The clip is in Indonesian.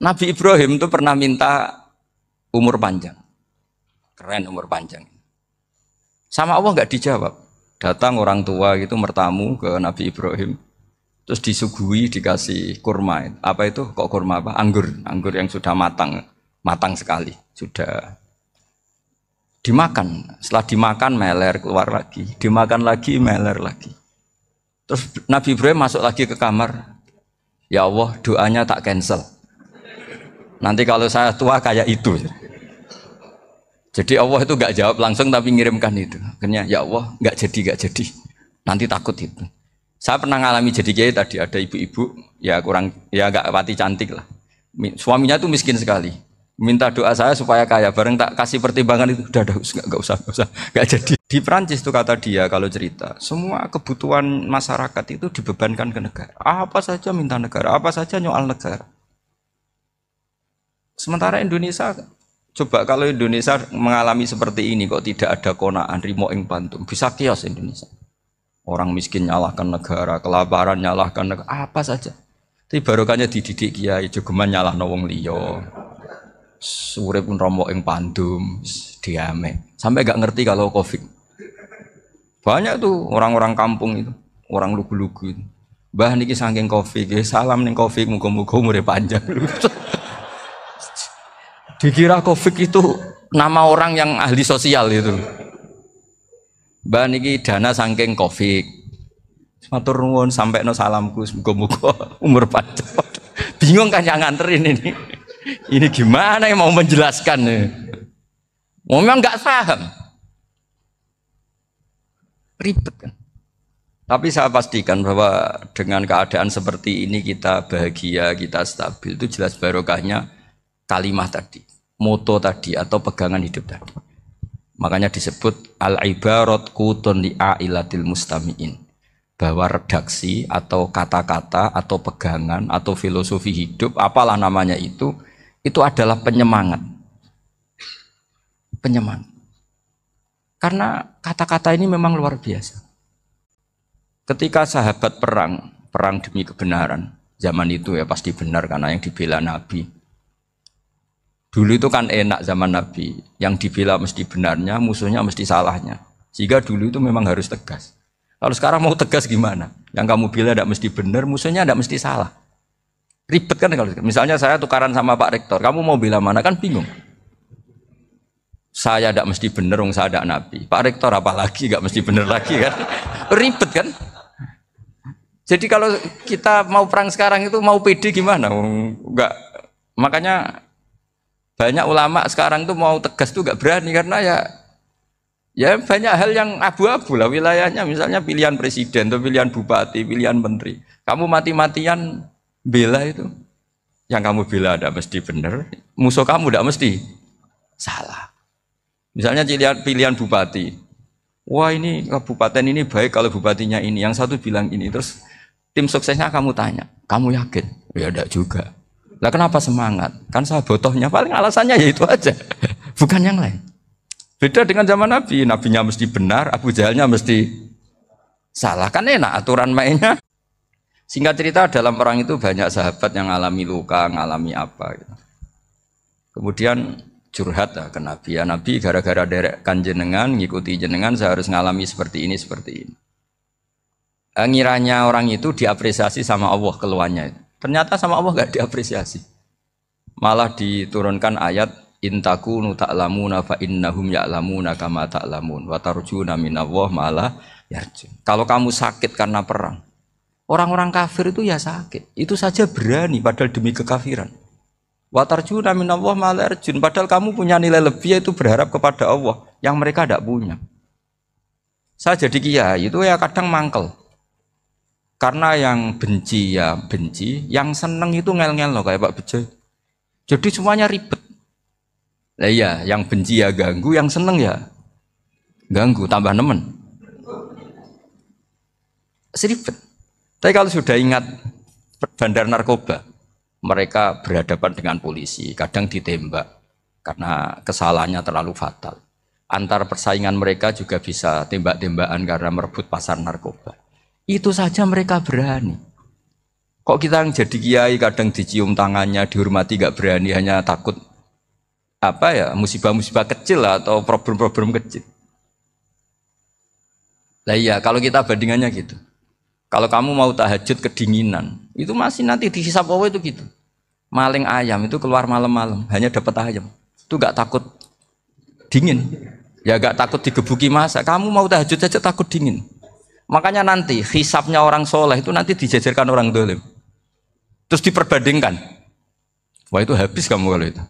Nabi Ibrahim itu pernah minta umur panjang. Keren umur panjang. Sama Allah nggak dijawab. Datang orang tua gitu mertamu ke Nabi Ibrahim. Terus disuguhi dikasih kurma. Apa itu? Kok kurma apa? Anggur. Anggur yang sudah matang. Matang sekali. Sudah dimakan. Setelah dimakan meler keluar lagi. Dimakan lagi meler lagi. Terus Nabi Ibrahim masuk lagi ke kamar. Ya Allah, doanya tak cancel. Nanti kalau saya tua kayak itu. Jadi Allah itu gak jawab langsung tapi ngirimkan itu. Akhirnya ya Allah gak jadi. Nanti takut itu. Saya pernah ngalami jadi kiai tadi, ada ibu-ibu ya kurang ya gak pati cantik lah. Suaminya tuh miskin sekali. Minta doa saya supaya kaya. Bareng tak kasih pertimbangan itu udah gak usah gak jadi. Di Prancis tuh kata dia kalau cerita, semua kebutuhan masyarakat itu dibebankan ke negara. Apa saja minta negara, apa saja nyoal negara. Sementara Indonesia, coba kalau Indonesia mengalami seperti ini kok tidak ada konaan rimo ing pantum, bisa kios Indonesia. Orang miskin nyalahkan negara, kelaparan nyalahkan negara, apa saja. Tapi barokahnya dididik kiai, jogeman nyalahno wong liya. Urip pun romo ing pandum, diame. Sampai gak ngerti kalau Covid. Banyak tuh orang-orang kampung itu, orang lugu-lugu itu. Mbah niki saking Covid, salam ning Covid, muga-muga umure panjang. Dikira Covid itu nama orang yang ahli sosial itu. Mbak niki dana saking Covid. Matur nuwun sampekno salamku muga-muga umur panjang. Bingung kan yang nganterin ini. Ini gimana yang mau menjelaskan? Memang nggak paham. Ribet kan. Tapi saya pastikan bahwa dengan keadaan seperti ini kita bahagia, kita stabil itu jelas barokahnya kalimat tadi, moto tadi atau pegangan hidup tadi. Makanya disebut al-ibarat qutun li'ailatil mustami'in. Bahwa redaksi atau kata-kata atau pegangan atau filosofi hidup, apalah namanya itu adalah penyemangat. Penyemangat. Karena kata-kata ini memang luar biasa. Ketika sahabat perang demi kebenaran, zaman itu ya pasti benar karena yang dibela Nabi. Dulu itu kan enak zaman Nabi, yang dibela mesti benarnya, musuhnya mesti salahnya. Sehingga dulu itu memang harus tegas. Kalau sekarang mau tegas gimana? Yang kamu bela tidak mesti benar, musuhnya tidak mesti salah. Ribet kan kalau misalnya saya tukaran sama Pak Rektor, kamu mau bela mana kan bingung. Saya tidak mesti benar, saya tidak Nabi. Pak Rektor apalagi tidak mesti benar lagi kan? Ribet kan? Jadi kalau kita mau perang sekarang itu mau pede gimana? Enggak. Makanya banyak ulama sekarang tuh mau tegas tuh enggak berani karena ya banyak hal yang abu-abu lah wilayahnya, misalnya pilihan presiden atau pilihan bupati, pilihan menteri. Kamu mati-matian bela itu, yang kamu bela tidak mesti benar, musuh kamu tidak mesti salah. Misalnya pilihan bupati, wah ini kabupaten ini baik kalau bupatinya ini, yang satu bilang ini, terus tim suksesnya kamu tanya, kamu yakin? Ya tidak juga. Lah kenapa semangat? Kan saya botohnya, paling alasannya ya itu aja, bukan yang lain. Beda dengan zaman Nabi, Nabinya mesti benar, Abu Jahalnya mesti salah. Kan enak aturan mainnya. Singkat cerita dalam perang itu banyak sahabat yang ngalami luka, ngalami apa gitu. Kemudian curhat ke Nabi, ya Nabi gara-gara derekkan jenengan, ngikuti jenengan saya harus ngalami seperti ini, seperti ini. Ngiranya orang itu diapresiasi sama Allah keluarnya. Ternyata sama Allah gak diapresiasi. Malah diturunkan ayat intakunu ta'lamuna fa innahum ya'lamuna kama ta'lamun wa tarjuna minallah ma'ala yarjun. Kalau kamu sakit karena perang, orang-orang kafir itu ya sakit, itu saja berani padahal demi kekafiran. Wa tarjuna minallah ma'ala yarjun, padahal kamu punya nilai lebih yaitu berharap kepada Allah yang mereka tidak punya. Saya jadi kiai itu ya kadang mangkel. Karena yang benci ya benci, yang seneng itu ngel-ngel loh kayak Pak Bejo. Jadi semuanya ribet. Nah iya, yang benci ya ganggu, yang seneng ya ganggu, tambah nemen. Seribet. Tapi kalau sudah ingat bandar narkoba, mereka berhadapan dengan polisi, kadang ditembak karena kesalahannya terlalu fatal. Antar persaingan mereka juga bisa tembak-tembakan karena merebut pasar narkoba. Itu saja mereka berani. Kok kita yang jadi kiai kadang dicium tangannya, dihormati gak berani, hanya takut apa ya, musibah-musibah kecil lah, atau problem-problem kecil. Lah iya, kalau kita bandingannya gitu. Kalau kamu mau tahajud kedinginan, itu masih nanti dihisab Allah itu gitu. Maling ayam itu keluar malam-malam, hanya dapat ayam. Itu gak takut dingin. Ya gak takut digebuki masa. Kamu mau tahajud saja takut dingin. Makanya nanti hisabnya orang soleh itu nanti dijajarkan orang dolim. Terus diperbandingkan. Wah itu habis kamu kalau itu.